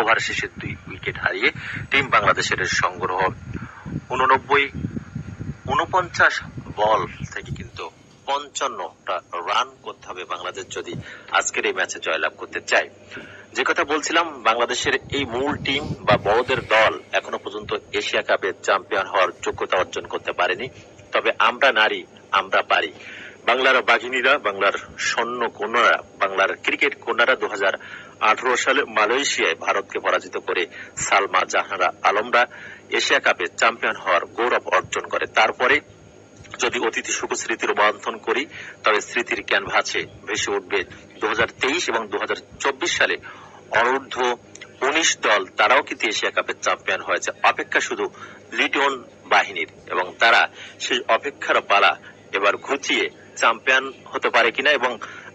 Over শেষে 2 wicket হারিয়ে team বাংলাদেশের সংগ্রহ 49 বল থেকে কিন্তু 55টা রান করতে হবে বাংলাদেশ যদি আজকের এই ম্যাচে জয়লাভ করতে চায়। যে কথা বলছিলাম, বাংলাদেশের এই মূল টিম বা বড়দের দল এখনো পর্যন্ত এশিয়া কাপে চ্যাম্পিয়ন হওয়ার যোগ্যতা অর্জন করতে পারেনি। তবে আমরা নারী, আমরা পারি। বাংলার বাঘিনীরা, বাংলার স্বর্ণ কন্যারা, বাংলার ক্রিকেট কন্যারা 2018 সালে মালয়েশিয়ায় ভারতকে পরাজিত করে সালমা জাহানারা আলমরা এশিয়া কাপে চ্যাম্পিয়ন হওয়ার গৌরব অর্জন করে। তারপরে যদি অতিথি সুখ স্মৃতির মন্থন করি তবে স্মৃতির ক্যানভাসে ভেসে উঠবে 2023 এবং 2024 সালে অনূর্ধ্ব 19 দল, তারাও কিন্তু এশিয়া কাপের চ্যাম্পিয়ন হয়েছে। অপেক্ষা শুধু লিটন বাহিনীর, এবং তারা সেই অপেক্ষার পালা এবার ঘুচিয়ে চ্যাম্পিয়ন হতে পারে কিনা এবং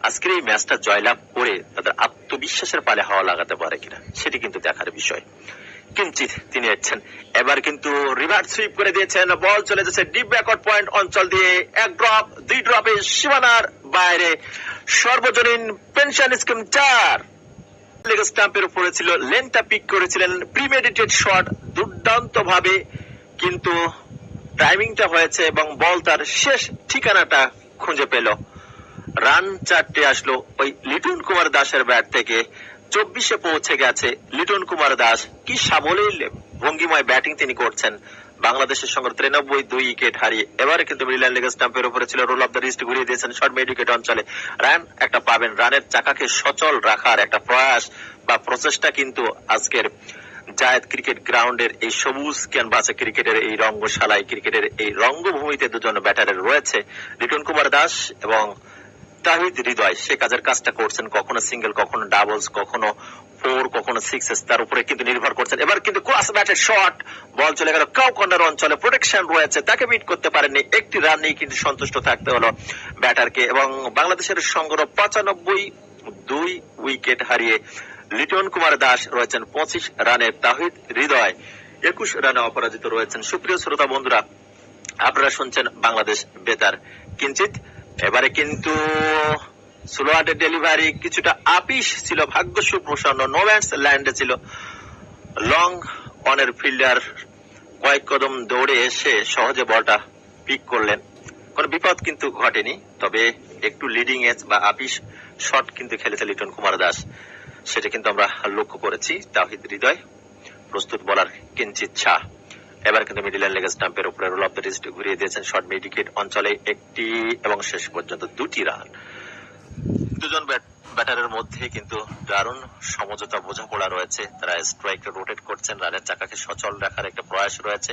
আজকের এই ম্যাচটা জয়লাভ করে তাদের আত্মবিশ্বাসের পালে হাওয়া লাগাতে পারে কিনা, সেটি কিন্তু দেখার বিষয়। কিঞ্চিত তিনি এসেছেন, এবার কিন্তু রিভার্স সুইপ করে দিয়েছেন, বল চলে যাচ্ছে ডিপ ব্যাকওয়ার্ড পয়েন্ট অঞ্চল দিয়ে, 1 ড্রপ 2 ড্রপে সীমানার বাইরে। সর্বজনীন পেনশন স্কিম 4 লেগ স্টাম্পের উপরে ছিল, লেনটা পিক করেছিলেন, প্রিমেডিটেড শট দুর্দান্ত ভাবে, কিন্তু টাইমিংটা হয়েছে এবং বল তার শেষ ঠিকানাটা খুঁজে পেল। রান 4টে আসলো ওই লিটন কুমার দাসের ব্যাট থেকে। 24-এ পৌঁছে গেছে লিটন কুমার দাস। কি সাবলীল ভঙ্গিময় ব্যাটিং তিনি করছেন। বাংলাদেশের সঙ্গে 93 2 উইকেট হারিয়ে এবারে কিন্তু মিডল লেগ স্টাম্পের উপরে ছিল, রোল অফ দ্য রিস্ট ঘুরিয়ে দিয়েছেন শর্ট মিড উইকেট অঞ্চলে। রান একটা পাবেন, রানের চাকাকে সচল রাখার একটা প্রয়াস বা প্রচেষ্টা কিন্তু আজকের জায়েদ ক্রিকেট গ্রাউন্ডের এই সবুজ ক্যানভাসে, ক্রিকেটের এই রঙ্গশালায়, ক্রিকেটের এই রঙ্গভূমিতে দুজন ব্যাটারের রয়েছে, লিটন কুমার দাস এবং তাহিদ হৃদয়। সে কাজের কাজটা করছেন, কখনো সিঙ্গেল, কখনো ডাবলস, কখনো 4, কখনো 6, তার উপরে কিন্তু নির্ভর করছেন। এবার কিন্তু ক্রস ব্যাটের শট, বল চলে গেল কাউ কর্নার অঞ্চলে, প্রোটেকশন রয়েছে, তাকে বিট করতে পারেননি। একটি রান নিয়ে কিন্তু সন্তুষ্ট থাকতে হলো ব্যাটারকে এবং বাংলাদেশের সংগ্রহ 95 2 উইকেট হারিয়ে লিটন কুমার দাস রয়েছেন 25 রানে, তাহিদ হৃদয় 21 রানে অপরাজিত রয়েছেন। সুপ্রিয় শ্রোতা বন্ধুরা, আপনারা শুনছেন বাংলাদেশ বেতার। কিঞ্চিত এবারে কিন্তু স্লোয়ার্ডের ডেলিভারি কিছুটা আপিস ছিল, ভাগ্য সুপ্রসন্ন, নো ব্যাটস ল্যান্ডে ছিল। লং অনের ফিল্ডার কয়েক কদম দৌড়ে এসে সহজে বলটা পিক করলেন, কোন বিপদ কিন্তু ঘটেনি। তবে একটু লিডিং এজ বা আপিস শট কিন্তু খেলেছে লিটন কুমার দাস, সেটা কিন্তু আমরা লক্ষ্য করেছি। তাহিদ হৃদয় প্রস্তুত বলার কিঞ্চিত ছা। এবার কিন্তু মিডল লেগ স্টাম্পের উপরে রোল অফ দ্য রিস্ট ঘুরিয়ে দিয়েছেন শর্ট মিড উইকেট অঞ্চলে, একটি এবং শেষ পর্যন্ত 2টি রান। দুজন ব্যাটারের মধ্যে কিন্তু দারুণ সমঝোতা বোঝাপড়া রয়েছে, তারা স্ট্রাইক রোটেট করছেন, রানের চাকাকে সচল রাখার একটা প্রয়াস রয়েছে।